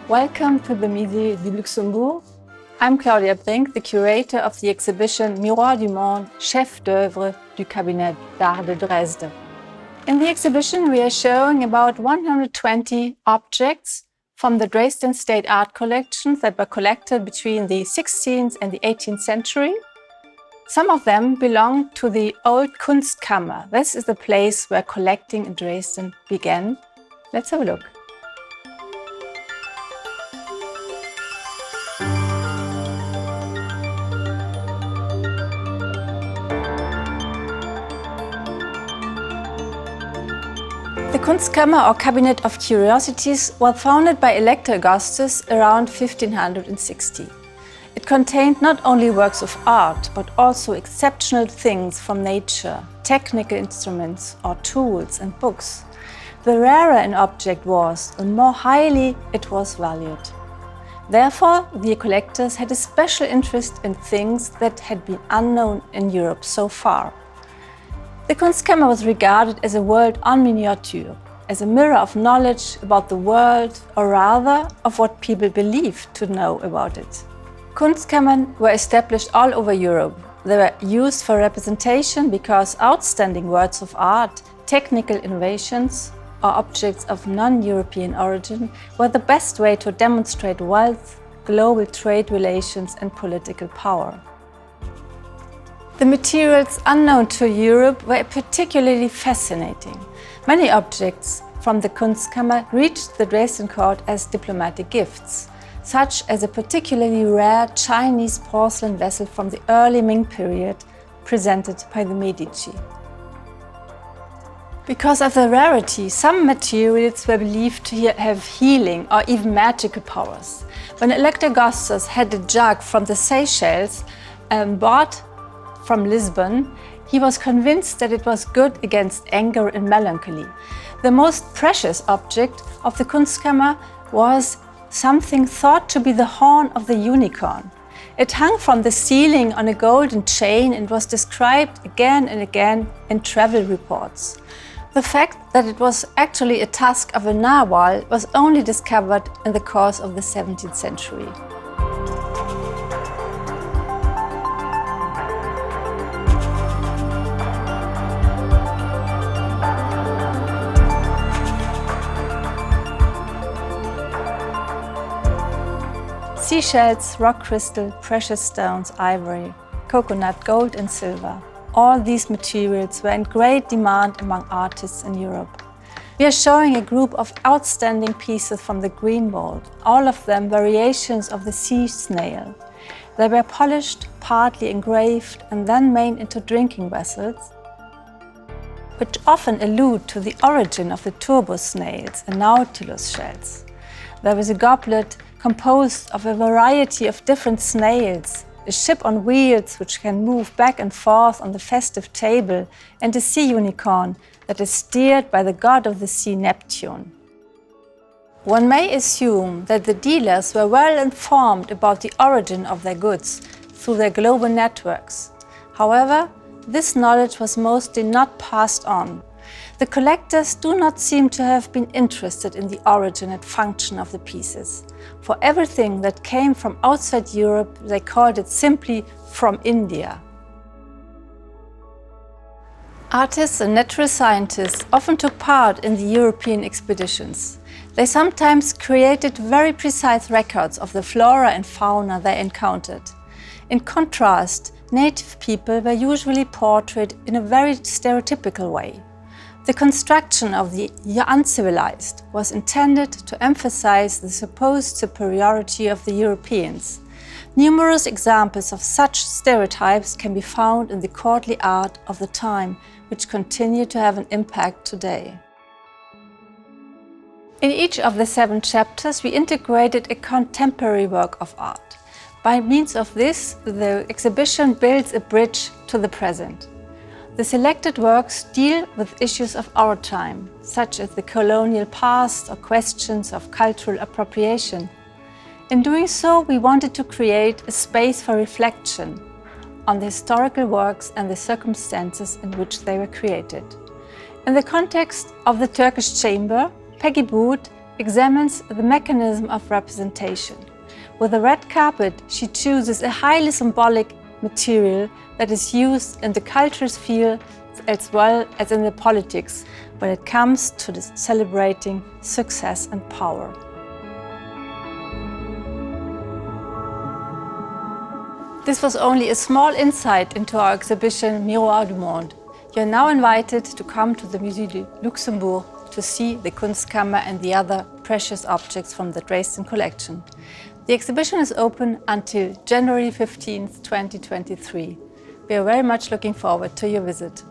Welcome to the Musée du Luxembourg. I'm Claudia Brink, the curator of the exhibition Miroir du monde, chef d'œuvre du cabinet d'art de Dresde. In the exhibition, we are showing about 120 objects from the Dresden State Art Collections that were collected between the 16th and the 18th century. Some of them belong to the old Kunstkammer. This is the place where collecting in Dresden began. Let's have a look. The Kunstkammer, or Cabinet of Curiosities, was founded by Elector Augustus around 1560. It contained not only works of art, but also exceptional things from nature, technical instruments or tools and books. The rarer an object was, the more highly it was valued. Therefore, the collectors had a special interest in things that had been unknown in Europe so far. The Kunstkammer was regarded as a world en miniature, as a mirror of knowledge about the world, or rather of what people believed to know about it. Kunstkammern were established all over Europe. They were used for representation because outstanding works of art, technical innovations, or objects of non-European origin were the best way to demonstrate wealth, global trade relations, and political power. The materials unknown to Europe were particularly fascinating. Many objects from the Kunstkammer reached the Dresden court as diplomatic gifts, such as a particularly rare Chinese porcelain vessel from the early Ming period presented by the Medici. Because of the rarity, some materials were believed to have healing or even magical powers. When Elector Augustus had a jug from the Seychelles bought from Lisbon, he was convinced that it was good against anger and melancholy. The most precious object of the Kunstkammer was something thought to be the horn of the unicorn. It hung from the ceiling on a golden chain and was described again and again in travel reports. The fact that it was actually a tusk of a narwhal was only discovered in the course of the 17th century. Seashells, rock crystal, precious stones, ivory, coconut, gold and silver. All these materials were in great demand among artists in Europe. We are showing a group of outstanding pieces from the Greenwald, all of them variations of the sea snail. They were polished, partly engraved and then made into drinking vessels, which often allude to the origin of the turbo snails and nautilus shells. There was a goblet composed of a variety of different snails, a ship on wheels which can move back and forth on the festive table, and a sea unicorn that is steered by the god of the sea, Neptune. One may assume that the dealers were well informed about the origin of their goods through their global networks. However, this knowledge was mostly not passed on. The collectors do not seem to have been interested in the origin and function of the pieces. For everything that came from outside Europe, they called it simply from India. Artists and natural scientists often took part in the European expeditions. They sometimes created very precise records of the flora and fauna they encountered. In contrast, native people were usually portrayed in a very stereotypical way. The construction of the uncivilized was intended to emphasize the supposed superiority of the Europeans. Numerous examples of such stereotypes can be found in the courtly art of the time, which continue to have an impact today. In each of the 7 chapters, we integrated a contemporary work of art. By means of this, the exhibition builds a bridge to the present. The selected works deal with issues of our time, such as the colonial past or questions of cultural appropriation. In doing so, we wanted to create a space for reflection on the historical works and the circumstances in which they were created. In the context of the Turkish Chamber, Peggy Boot examines the mechanism of representation. With a red carpet, she chooses a highly symbolic material that is used in the cultural sphere as well as in the politics when it comes to celebrating success and power. This was only a small insight into our exhibition Miroir du Monde. You are now invited to come to the Musée du Luxembourg to see the Kunstkammer and the other precious objects from the Dresden collection. The exhibition is open until January 15, 2023. We are very much looking forward to your visit.